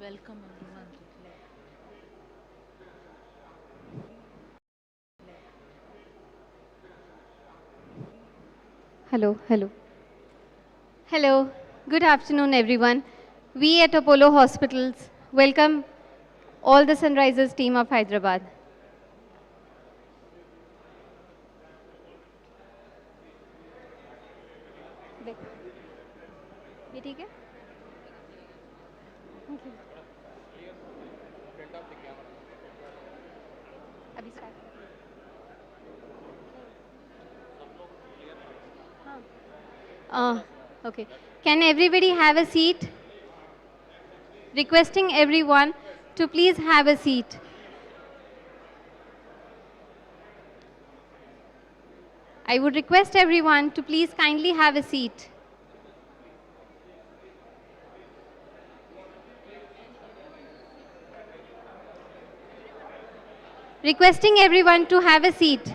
Welcome everyone. Hello, hello. Hello, good afternoon, everyone. We at Apollo Hospitals welcome all the Sunrisers team of Hyderabad. ये ठीक है? Okay. अभी start हाँ. Okay. Can everybody have a seat? Requesting everyone to please have a seat. I would request everyone to please kindly have a seat. Requesting everyone to have a seat.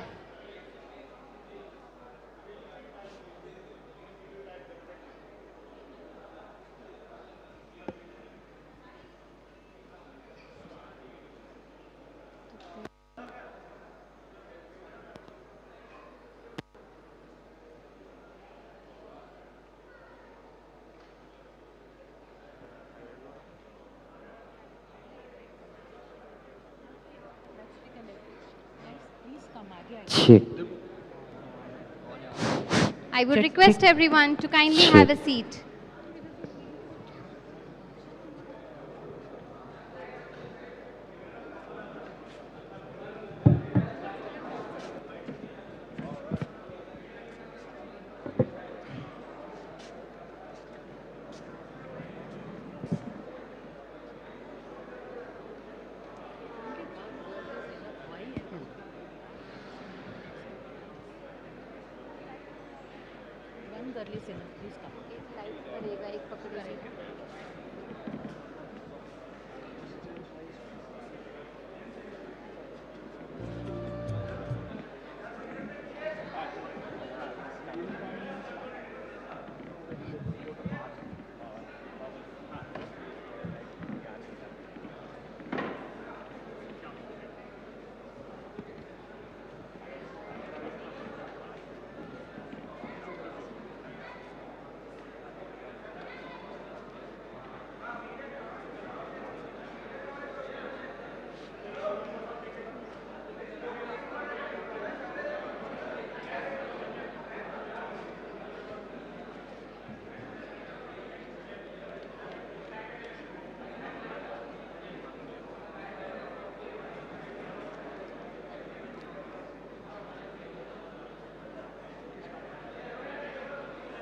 Please come again. Check. I would Check, request check. everyone to kindly Check. have a seat. One girl is enough. Please come.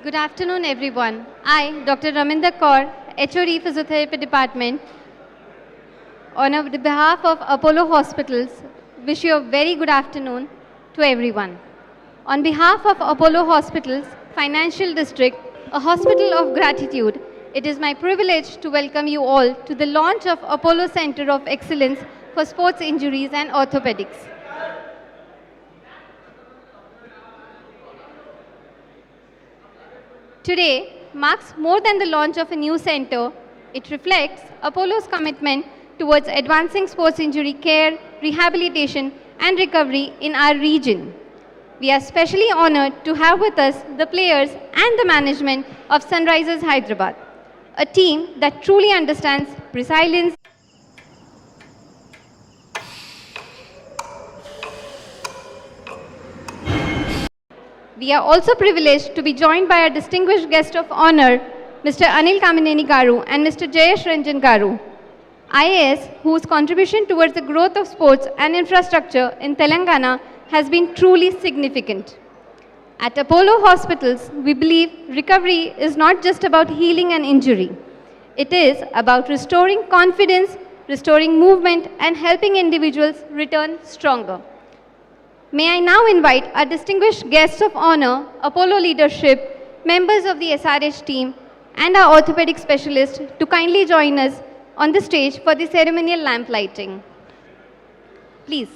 Good afternoon, everyone. I, Dr. Raminder Kaur, HOD Physiotherapy Department, on behalf of Apollo Hospitals, wish you a very good afternoon to everyone. On behalf of Apollo Hospitals, Financial District, a hospital of gratitude, it is my privilege to welcome you all to the launch of Apollo Center of Excellence for Sports Injuries and Orthopedics. Today marks more than the launch of a new center. It reflects Apollo's commitment towards advancing sports injury care, rehabilitation, and recovery in our region. We are especially honored to have with us the players and the management of Sunrisers Hyderabad, a team that truly understands resilience. We are also privileged to be joined by our distinguished guest of honor, Mr. Anil Kamineni Garu and Mr. Jayesh Ranjan Garu, IAS, whose contribution towards the growth of sports and infrastructure in Telangana has been truly significant. At Apollo Hospitals, we believe recovery is not just about healing an injury. It is about restoring confidence, restoring movement, and helping individuals return stronger. May I now invite our distinguished guests of honor, Apollo leadership, members of the SRH team, and our orthopedic specialist to kindly join us on the stage for the ceremonial lamp lighting. Please.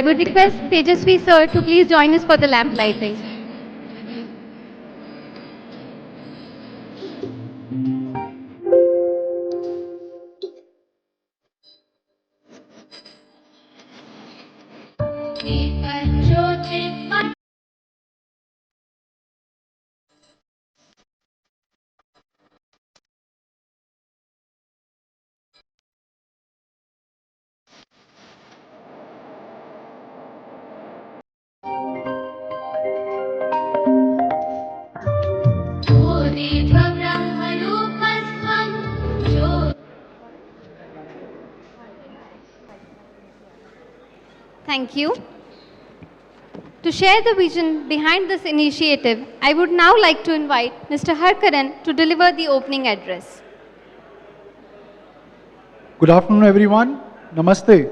I would request Tejasvi sir to please join us for the lamp lighting. Thank you. To share the vision behind this initiative, I would now like to invite Mr. Harkaran to deliver the opening address. Good afternoon, everyone. Namaste.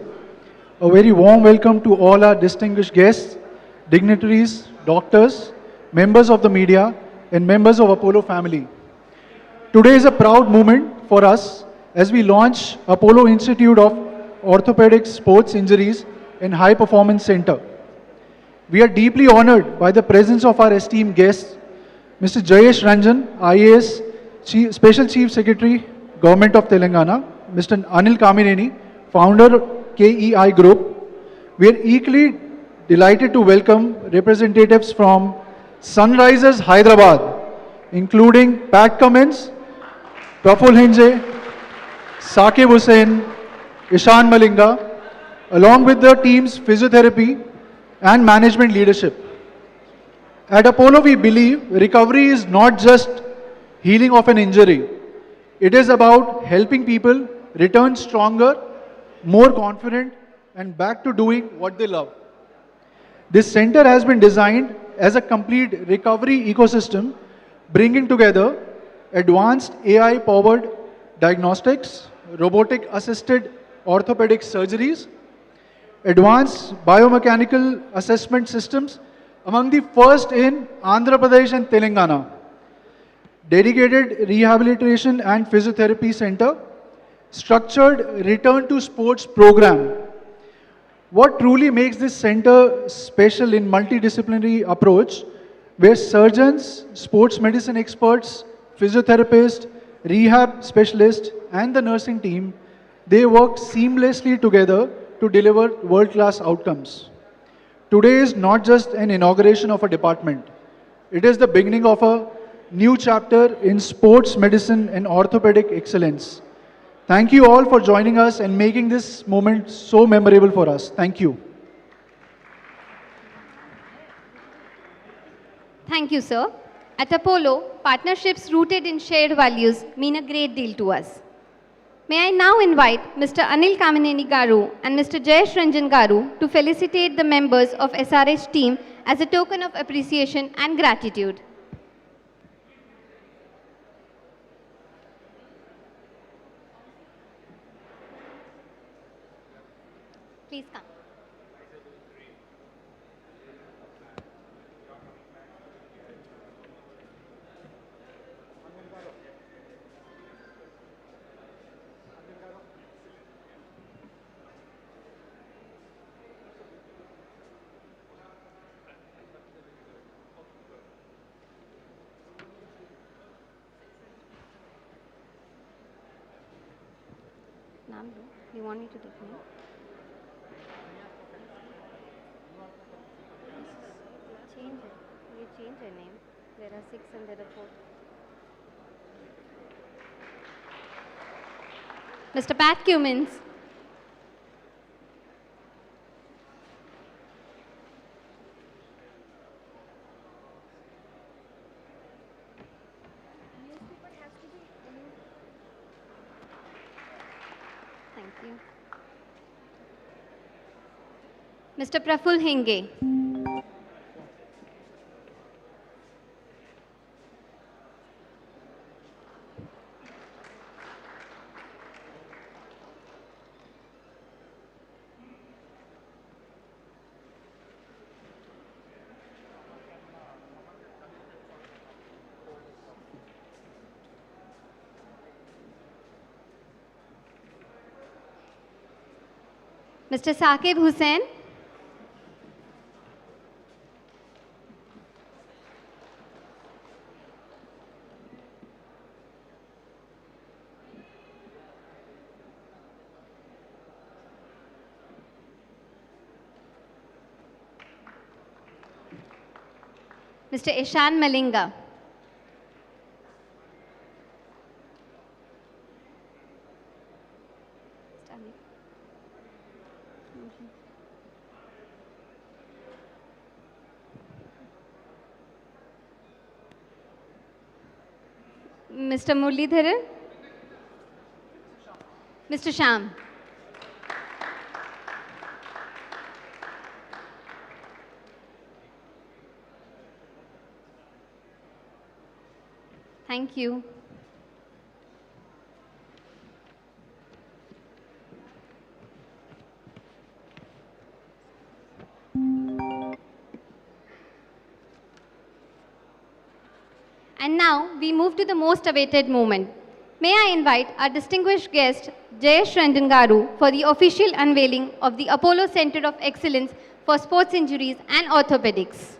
A very warm welcome to all our distinguished guests, dignitaries, doctors, members of the media, and members of Apollo family. Today is a proud moment for us as we launch Apollo Institute of Orthopaedics Sports Injuries and High Performance Center. We are deeply honored by the presence of our esteemed guests, Mr. Jayesh Ranjan, IAS, Special Chief Secretary, Government of Telangana, Mr. Anil Kamineni, founder KEI Group. We are equally delighted to welcome representatives from Sunrisers Hyderabad, including Pat Cummins, Praful Hinje, Saqib Hussain, Ishan Malinga, along with the team's physiotherapy and management leadership. At Apollo, we believe recovery is not just healing of an injury. It is about helping people return stronger, more confident, and back to doing what they love. This center has been designed as a complete recovery ecosystem, bringing together advanced AI-powered diagnostics, robotic-assisted orthopedic surgeries, advanced biomechanical assessment systems, among the first in Andhra Pradesh and Telangana, dedicated rehabilitation and physiotherapy center, structured return to sports program. What truly makes this center special in multidisciplinary approach, where surgeons, sports medicine experts, physiotherapists, rehab specialists, and the nursing team, they work seamlessly together to deliver world-class outcomes. Today is not just an inauguration of a department. It is the beginning of a new chapter in sports medicine and orthopedic excellence. Thank you all for joining us and making this moment so memorable for us. Thank you. Thank you, sir. At Apollo, partnerships rooted in shared values mean a great deal to us. May I now invite Mr. Anil Kamineni Garu and Mr. Jayesh Ranjan Garu to felicitate the members of SRH team as a token of appreciation and gratitude. Please come. You want me to take name? Change it. You change your name. There are 6 and there are 4. Mr. Pat Cummins. Thank you. Mr. Praful Hinge. Mr. Saqib Hussain. Mr. Ishan Malinga. Mr. Muralidharan. Mr. Sham. Thank you. And now we move to the most awaited moment. May I invite our distinguished guest, Jayesh Ranjan Garu, for the official unveiling of the Apollo Center of Excellence for Sports Injuries and Orthopedics.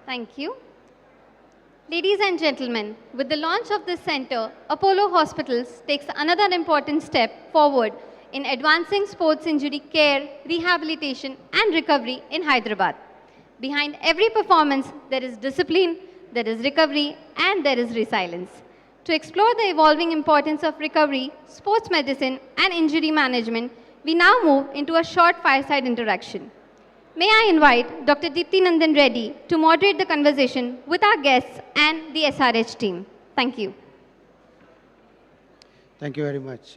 Thank you. Ladies and gentlemen, with the launch of this center, Apollo Hospitals takes another important step forward in advancing sports injury care, rehabilitation and recovery in Hyderabad. Behind every performance, there is discipline, there is recovery and there is resilience. To explore the evolving importance of recovery, sports medicine and injury management, we now move into a short fireside interaction. May I invite Dr. Deepti Nandan Reddy to moderate the conversation with our guests and the SRH team. Thank you. Thank you very much.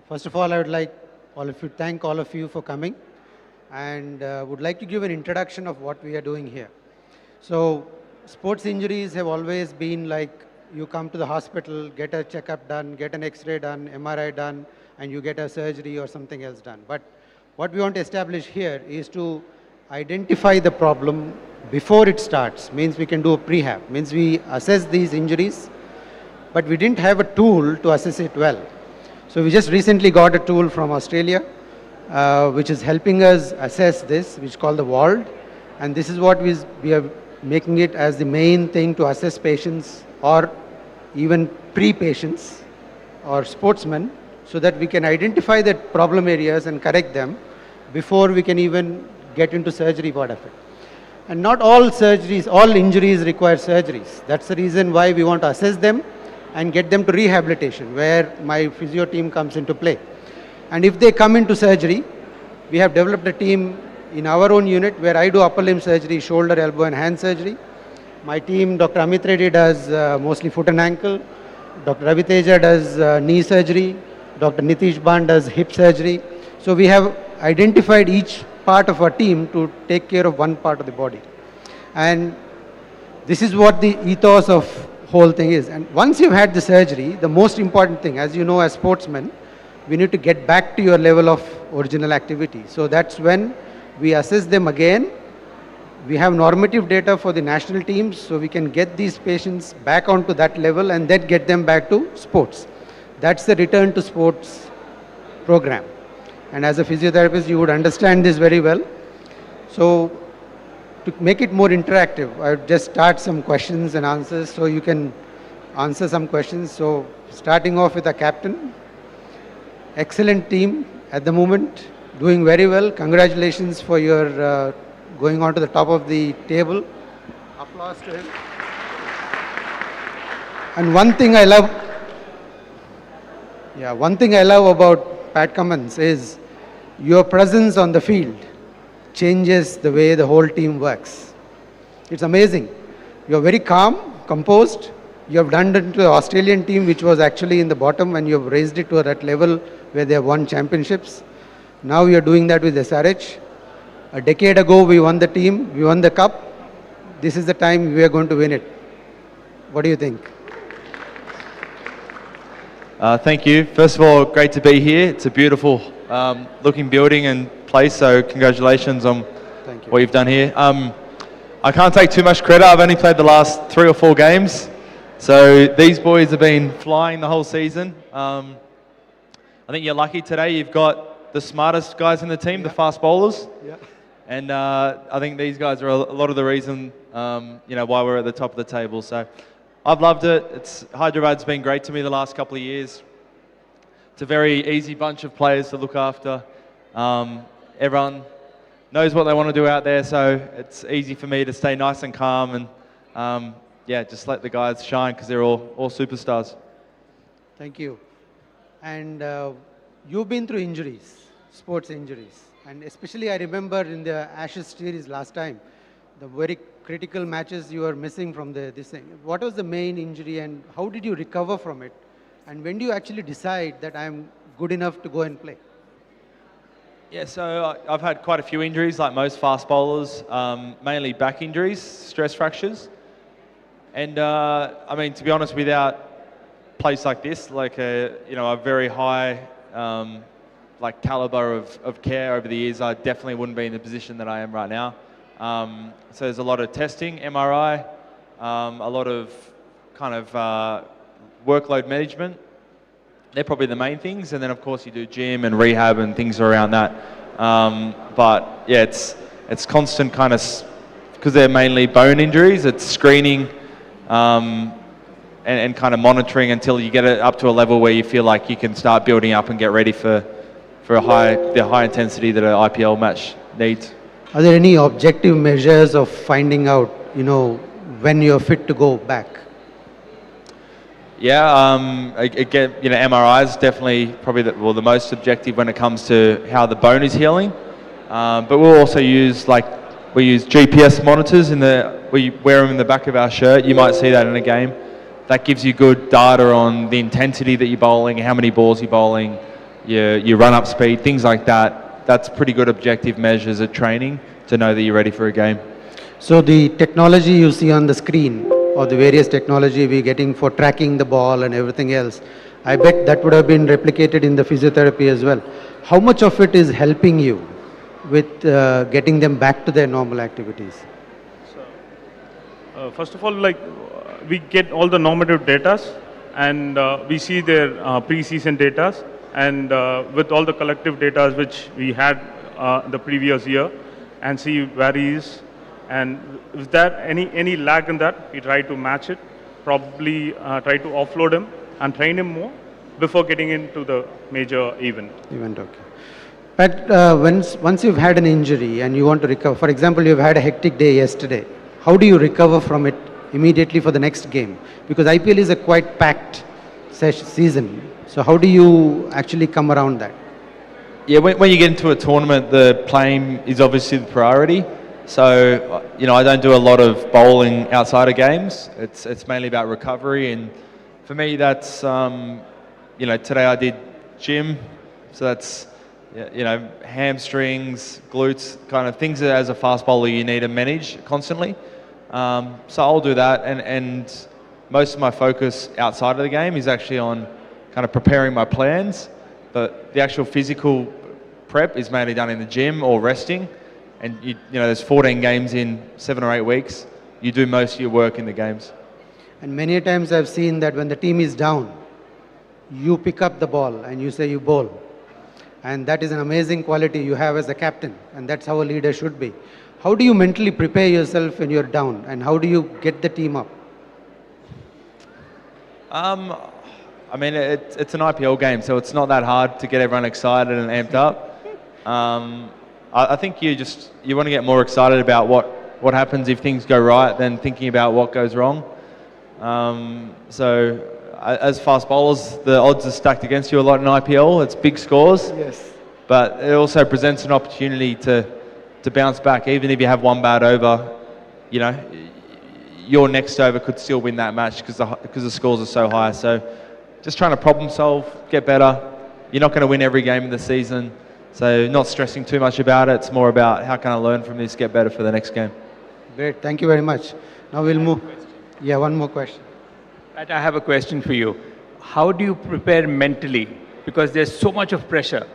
First of all, I would like thank all of you for coming, and would like to give an introduction of what we are doing here. So, sports injuries have always been like you come to the hospital, get a checkup done, get an X-ray done, MRI done, and you get a surgery or something else done. But what we want to establish here is to identify the problem before it starts. Means we can do a prehab. Means we assess these injuries, but we didn't have a tool to assess it well. So we just recently got a tool from Australia, which is helping us assess this, which is called the WALD. And this is what we are making it as the main thing to assess patients or even pre-patients or sportsmen, so that we can identify the problem areas and correct them before we can even get into surgery part of it. And not all surgeries, all injuries require surgeries. That's the reason why we want to assess them and get them to rehabilitation, where my physio team comes into play. And if they come into surgery, we have developed a team in our own unit where I do upper limb surgery, shoulder, elbow and hand surgery. My team, Dr. Amit Reddy, does mostly foot and ankle. Dr. Ravi Teja does knee surgery. Dr. Nitish Ban does hip surgery. So we have identified each part of our team to take care of one part of the body. And this is what the ethos of whole thing is. And once you've had the surgery, the most important thing, as you know, as sportsmen, we need to get back to your level of original activity. So that's when we assess them again. We have normative data for the national teams, so we can get these patients back onto that level and then get them back to sports. That's the return to sports program. And as a physiotherapist, you would understand this very well. So to make it more interactive, I would just start some questions and answers so you can answer some questions. So starting off with a captain. excellent team at the moment, doing very well. Congratulations for your going on to the top of the table. Applause to him. And one thing I love about Pat Cummins is your presence on the field changes the way the whole team works. It's amazing. You're very calm, composed. You have done it to the Australian team, which was actually in the bottom, and you have raised it to that level where they have won championships. Now you're doing that with SRH. A decade ago, we won the team, we won the cup. This is the time we are going to win it. What do you think? Thank you. First of all, great to be here. It's a beautiful looking building and place, so congratulations on Thank you. what you've done here. I can't take too much credit. I've only played the last 3 or 4 games. So these boys have been flying the whole season. I think you're lucky today. You've got the smartest guys in the team, the fast bowlers. Yeah. And I think these guys are a lot of the reason why we're at the top of the table. So I've loved it. Hyderabad's been great to me the last couple of years. It's a very easy bunch of players to look after. Everyone knows what they want to do out there, so it's easy for me to stay nice and calm and just let the guys shine because they're all superstars. Thank you. And you've been through injuries, sports injuries. And especially I remember in the Ashes series last time, the very critical matches you were missing from this thing. What was the main injury and how did you recover from it? And when do you actually decide that I'm good enough to go and play? Yeah, so I've had quite a few injuries, like most fast bowlers, mainly back injuries, stress fractures. And to be honest, without a place like this, like a very high caliber of care over the years, I definitely wouldn't be in the position that I am right now. So there's a lot of testing, MRI, a lot of kind of workload management. They're probably the main things, and then of course you do gym and rehab and things around that. But yeah, it's constant kind of, because they're mainly bone injuries, it's screening and kind of monitoring until you get it up to a level where you feel like you can start building up and get ready for the high intensity that an IPL match needs. Are there any objective measures of finding out, when you're fit to go back? Yeah, again, MRI is definitely probably the most objective when it comes to how the bone is healing. But we'll also use GPS monitors we wear them in the back of our shirt. You might see that in a game. That gives you good data on the intensity that you're bowling, how many balls you're bowling, your run-up speed, things like that. That's pretty good objective measures at training to know that you're ready for a game. So the technology you see on the screen, or the various technology we're getting for tracking the ball and everything else, I bet that would have been replicated in the physiotherapy as well. How much of it is helping you with getting them back to their normal activities? So, first of all, we get all the normative data, and we see their pre-season data, and with all the collective data which we had the previous year, and see where he is. And if there any lag in that, we try to match it, probably try to offload him and train him more before getting into the major event. Okay. But once you've had an injury and you want to recover, for example, you've had a hectic day yesterday, how do you recover from it immediately for the next game? Because IPL is a quite packed season. So how do you actually come around that? Yeah, when you get into a tournament, the playing is obviously the priority. So, I don't do a lot of bowling outside of games. It's mainly about recovery. And for me, that's, today I did gym. So that's, hamstrings, glutes, kind of things that as a fast bowler you need to manage constantly. So I'll do that. And most of my focus outside of the game is actually on kind of preparing my plans. But the actual physical prep is mainly done in the gym or resting. And there's 14 games in 7 or 8 weeks. You do most of your work in the games. And many times I've seen that when the team is down, you pick up the ball and you say you bowl. And that is an amazing quality you have as a captain. And that's how a leader should be. How do you mentally prepare yourself when you're down? And how do you get the team up? I mean, it's an IPL game, so it's not that hard to get everyone excited and amped up. I think you want to get more excited about what happens if things go right than thinking about what goes wrong. So as fast bowlers, the odds are stacked against you a lot in IPL. It's big scores. Yes. But it also presents an opportunity to bounce back. Even if you have one bad over, you know, your next over could still win that match because the scores are so high. So just trying to problem solve, get better. You're not going to win every game of the season. So not stressing too much about it. It's more about how can I learn from this, get better for the next game. Great. Thank you very much. Now we'll move. Yeah, one more question. Pat, I have a question for you. How do you prepare mentally? Because there's so much of pressure.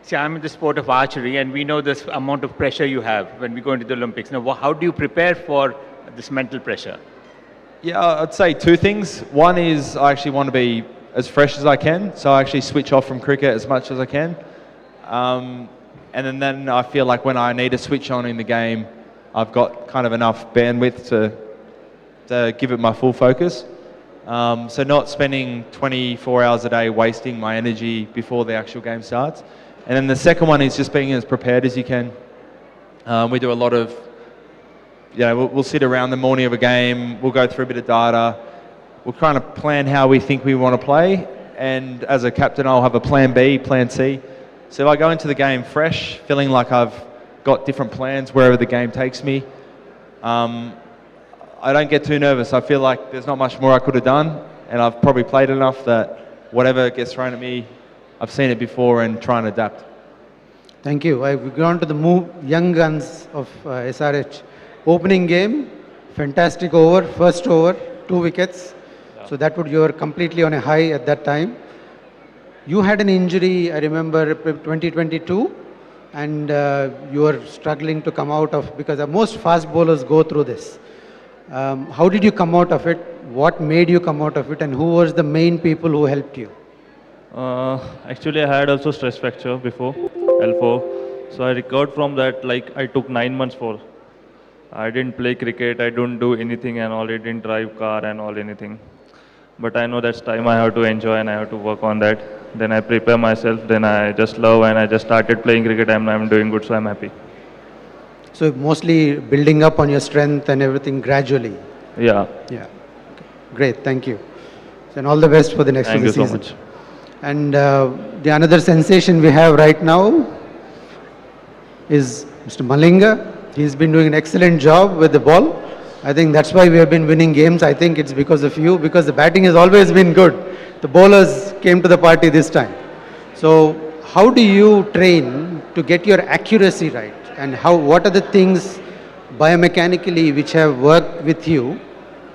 See, I'm in the sport of archery, and we know this amount of pressure you have when we go into the Olympics. Now, how do you prepare for this mental pressure? Yeah, I'd say two things. One is I actually want to be as fresh as I can, so I actually switch off from cricket as much as I can. And then I feel like when I need to switch on in the game, I've got kind of enough bandwidth to give it my full focus. So not spending 24 hours a day wasting my energy before the actual game starts. And then the second one is just being as prepared as you can. We do a lot of, we'll sit around the morning of a game, we'll go through a bit of data, we'll kind of plan how we think we want to play, and as a captain I'll have a plan B, plan C. So if I go into the game fresh, feeling like I've got different plans wherever the game takes me, I don't get too nervous. I feel like there's not much more I could have done, and I've probably played enough that whatever gets thrown at me, I've seen it before and try and adapt. Thank you. We've gone to the young guns of SRH. Opening game, fantastic over, first over, 2 wickets. Yeah. So you were completely on a high at that time. You had an injury, I remember, 2022, and you were struggling to come out of, because most fast bowlers go through this. How did you come out of it? What made you come out of it, and who was the main people who helped you? Actually, I had also stress fracture before, L4. So I recovered from that, like I took 9 months for. I didn't play cricket, I didn't do anything and all, I didn't drive car and all anything. But I know that's time I have to enjoy and I have to work on that. Then I prepare myself, then I just love and I just started playing cricket and I'm doing good, so I'm happy. So mostly building up on your strength and everything gradually. Yeah. Yeah. Okay. Great, thank you. And all the best for the next season. Thank you so much. And the another sensation we have right now is Mr. Malinga. He's been doing an excellent job with the ball. I think that's why we have been winning games. I think it's because of you, because the batting has always been good. The bowlers came to the party this time. So how do you train to get your accuracy right? And what are the things biomechanically which have worked with you,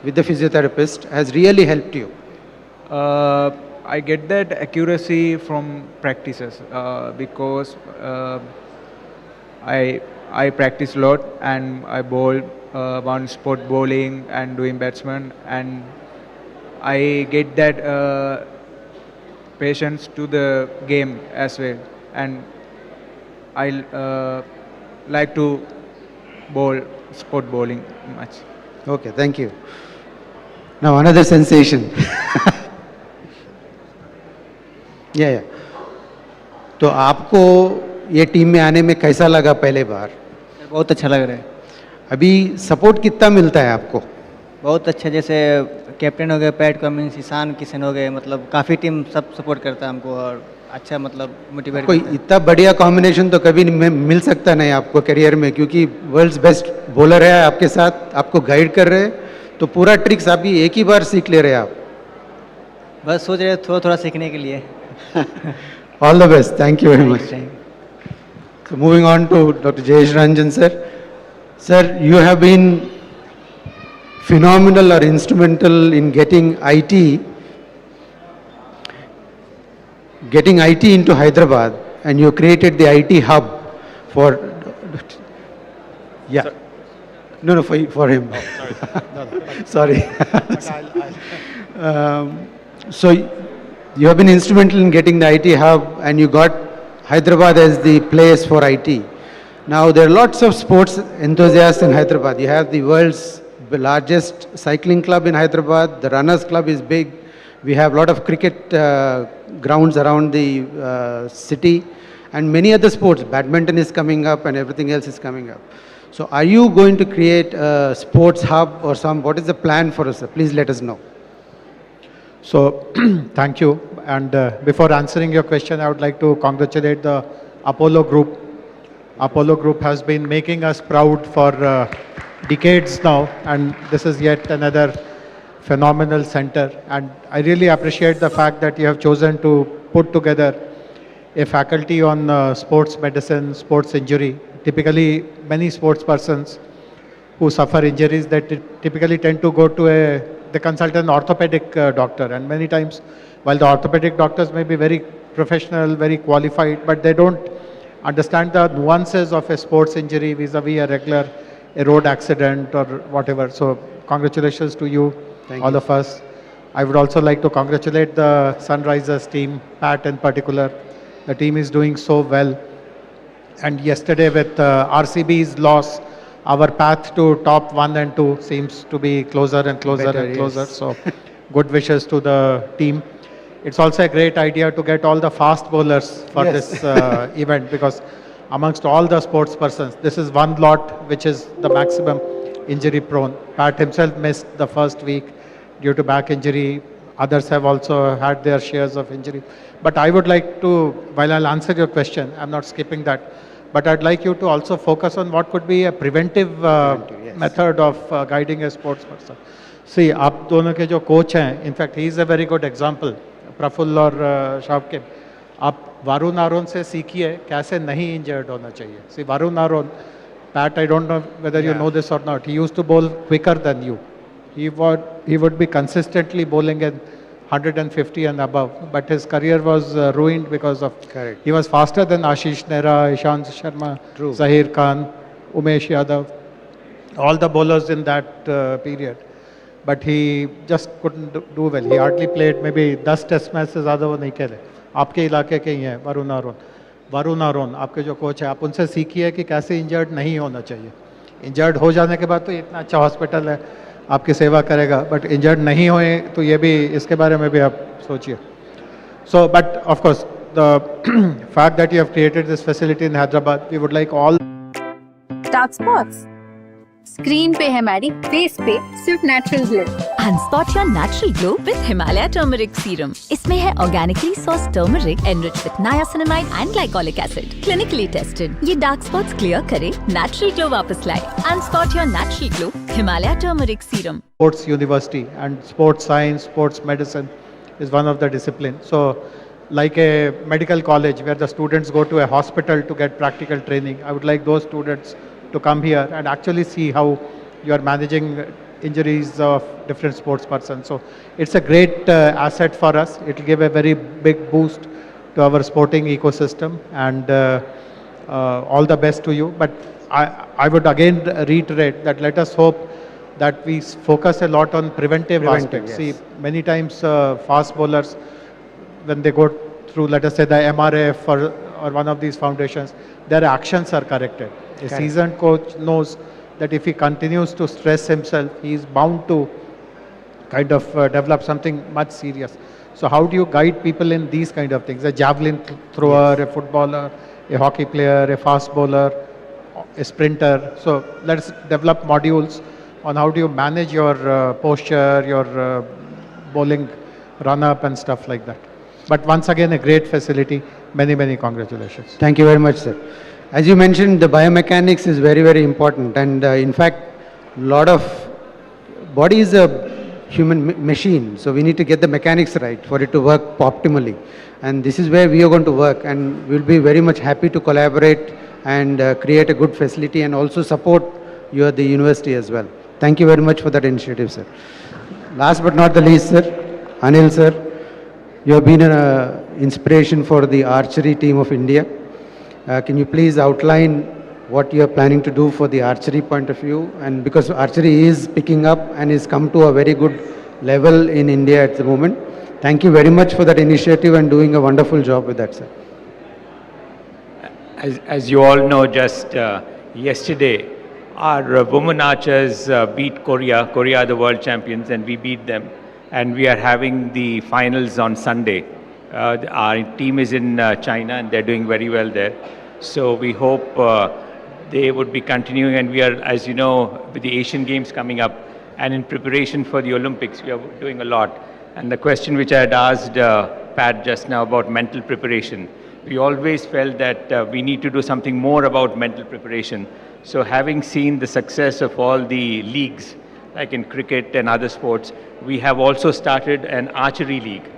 with the physiotherapist, has really helped you? I get that accuracy from practices because I practice a lot and I bowl one spot bowling and doing batsman, and I get that patience to the game as well, and I like to bowl spot bowling much. Okay, thank you. Now another sensation. या तो आपको ये team में आने में कैसा लगा पहले बार? बहुत अच्छा लग रहा है। अभी सपोर्ट कितना मिलता है आपको? बहुत अच्छा, जैसे कैप्टन हो गए पैट कमिंस, ईशान किशन हो गए, मतलब काफ़ी टीम सब सपोर्ट करता है हमको और अच्छा मतलब मोटिवेट। कोई इतना बढ़िया कॉम्बिनेशन तो कभी मिल सकता नहीं आपको करियर में, क्योंकि वर्ल्ड्स बेस्ट बॉलर है आपके साथ, आपको गाइड कर रहे हैं, तो पूरा ट्रिक्स अभी एक ही बार सीख ले रहे हैं आप? बस सोच रहे थोड़ा थोड़ा सीखने के लिए। All the best. Thank you very much. So moving on to Dr. Jayesh Ranjan sir. Sir, you have been phenomenal or instrumental in getting IT into Hyderabad, and you created the IT hub for, yeah. No, for him. Oh, sorry. Sorry. So you have been instrumental in getting the IT hub, and you got Hyderabad as the place for IT. Now there are lots of sports enthusiasts in Hyderabad. You have the world's largest cycling club in Hyderabad. The runners club is big. We have a lot of cricket grounds around the city, and many other sports. Badminton is coming up and everything else is coming up. So are you going to create a sports hub or what is the plan for us, sir? Please let us know. So, thank you. And before answering your question, I would like to congratulate the Apollo Group. Apollo Group has been making us proud for decades now, and this is yet another phenomenal center. And I really appreciate the fact that you have chosen to put together a faculty on sports medicine, sports injury. Typically, many sports persons who suffer injuries, they typically tend to go to the consultant orthopedic doctor, and many times while the orthopedic doctors may be very professional, very qualified, but they don't understand the nuances of a sports injury vis-a-vis a road accident or whatever. So congratulations to you, all of us. I would also like to congratulate the Sunrisers team, Pat in particular. The team is doing so well, and yesterday with RCB's loss, our path to top 1 and 2 seems to be closer and closer and closer. Yes. So good wishes to the team. It's also a great idea to get all the fast bowlers for this event, because amongst all the sports persons, this is one lot which is the maximum injury prone. Pat himself missed the first week due to back injury. Others have also had their shares of injury. But I would like to, while I'll answer your question, I'm not skipping that, but I'd like you to also focus on what could be a preventive method of guiding a sports person. See, आप दोनों के जो coach हैं, in fact, he is a very good example, Praful और शावकिब. आप वरुण आरोन से सीखिए कैसे नहीं injured होना चाहिए. See, Varun Aaron, Pat, I don't know whether you know this or not, he used to bowl quicker than you. He would be consistently bowling in 150 and above, but his career was ruined because of. Correct. He was faster than Ashish Nehra, Ishant Sharma, Zahir Khan, Umesh Yadav, all the bowlers in that period. But he just couldn't do well. He hardly played maybe 10 test match से ज़्यादा वो नहीं खेले. आपके इलाके के ही हैं वरुण आरोन आपके जो कोच है, आप उनसे सीखिए कि कैसे इंजर्ड नहीं होना चाहिए. इंजर्ड हो जाने के बाद तो इतना अच्छा हॉस्पिटल है, आपकी सेवा करेगा, बट इंजर्ड नहीं होए तो ये भी, इसके बारे में भी आप सोचिए. So, but of course, the fact that you have created this facility in Hyderabad, we would like all. Dark spots screen पे है मैडी, फेस पे सिर्फ natural glow. Unspot your natural glow with Himalaya turmeric serum. इसमें है organically sourced turmeric enriched with niacinamide and glycolic acid. Clinically tested. ये dark spots clear करे, natural glow वापस लाए. Unspot your natural glow, Himalaya turmeric serum. Sports university and sports science, sports medicine is one of the disciplines. So, like a medical college where the students go to a hospital to get practical training, I would like those students to come here and actually see how you are managing injuries of different sports persons. So it's a great asset for us. It will give a very big boost to our sporting ecosystem, and all the best to you. But I would again reiterate that let us hope that we focus a lot on preventive aspects. Yes. See, many times fast bowlers, when they go through, let us say, the MRF or one of these foundations, their actions are corrected. A seasoned coach knows that if he continues to stress himself, he is bound to kind of develop something much serious. So how do you guide people in these kind of things? A javelin thrower, a footballer, a hockey player, a fast bowler, a sprinter. So let's develop modules on how do you manage your posture, your bowling run-up and stuff like that. But once again, a great facility. Many, many congratulations. Thank you very much, sir. As you mentioned, the biomechanics is very, very important. And in fact, body is a human machine. So we need to get the mechanics right for it to work optimally. And this is where we are going to work. And we'll be very much happy to collaborate and create a good facility and also support you at the university as well. Thank you very much for that initiative, sir. Last but not the least, sir, Anil, sir, you have been an inspiration for the archery team of India. Can you please outline what you are planning to do for the archery point of view? And because archery is picking up and is come to a very good level in India at the moment. Thank you very much for that initiative and doing a wonderful job with that, sir. As you all know, just yesterday, our women archers beat Korea. Korea are the world champions and we beat them. and we are having the finals on Sunday. Our team is in China, and they're doing very well there. So we hope they would be continuing, and we are, as you know, with the Asian Games coming up, and in preparation for the Olympics, we are doing a lot. And the question which I had asked Pat just now about mental preparation, we always felt that we need to do something more about mental preparation. So having seen the success of all the leagues, like in cricket and other sports, we have also started an archery league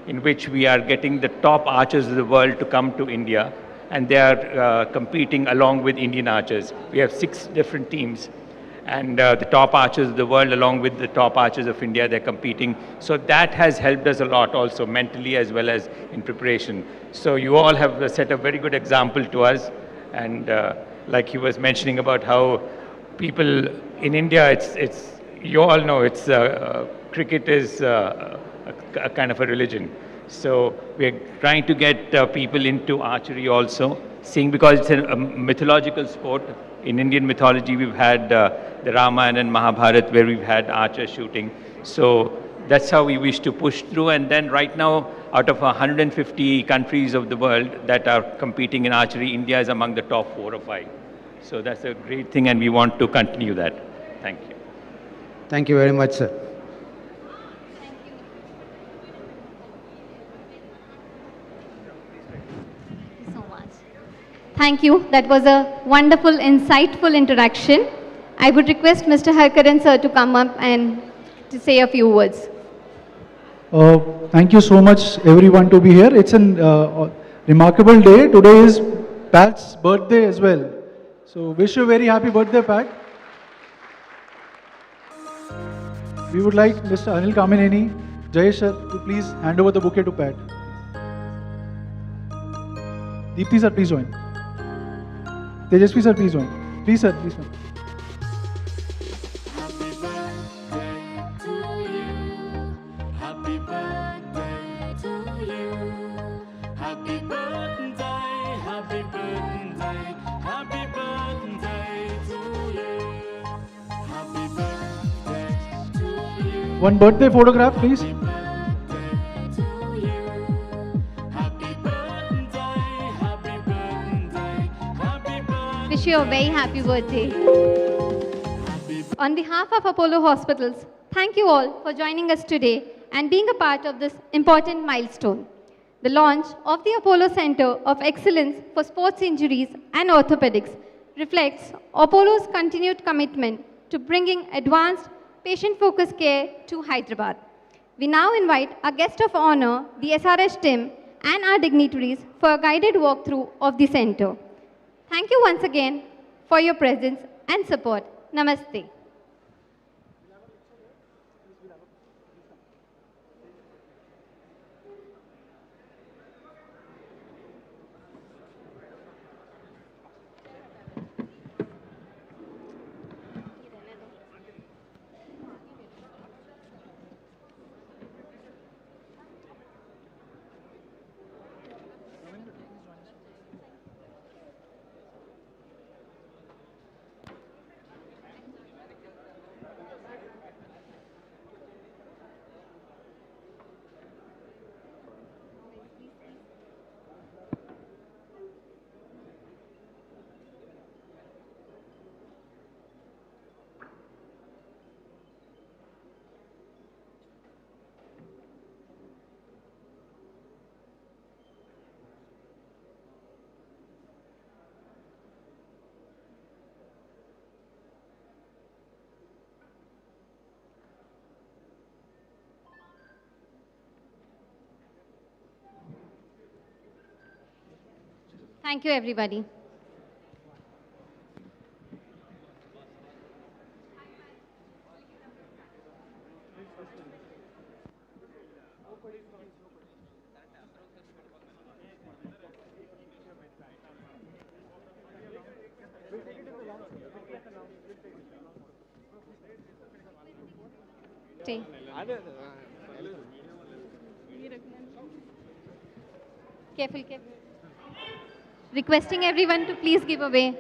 in which we are getting the top archers of the world to come to India, and they are competing along with Indian archers. We have 6 different teams, and the top archers of the world along with the top archers of India, they're competing. So that has helped us a lot also mentally as well as in preparation. So you all have set a very good example to us, and like he was mentioning about how people in India, it's you all know, it's cricket is a kind of a religion. So we're trying to get people into archery also, seeing because it's a mythological sport. In Indian mythology, we've had the Ramayana and Mahabharata where we've had archer shooting. So that's how we wish to push through. And then right now, out of 150 countries of the world that are competing in archery, India is among the top 4 or 5. So that's a great thing, and we want to continue that. Thank you. Thank you very much, sir. Thank you. That was a wonderful, insightful interaction. I would request Mr. Harkaran sir to come up and to say a few words. Thank you so much, everyone, to be here. It's a remarkable day. Today is Pat's birthday as well. So wish you a very happy birthday, Pat. We would like Mr. Anil Kamineni, Jayesh sir, to please hand over the bouquet to Pat. Deepthi sir, please join. Tejasvi sir, please join. Please sir, please sir. One birthday photograph, please. Wish you a very happy birthday. On behalf of Apollo Hospitals, thank you all for joining us today and being a part of this important milestone. The launch of the Apollo Center of Excellence for Sports Injuries and Orthopaedics reflects Apollo's continued commitment to bringing advanced patient-focused care to Hyderabad. We now invite our guest of honor, the SRH team, and our dignitaries for a guided walkthrough of the center. Thank you once again for your presence and support. Namaste. Thank you, everybody. Stay. Careful, careful. Requesting everyone to please give away.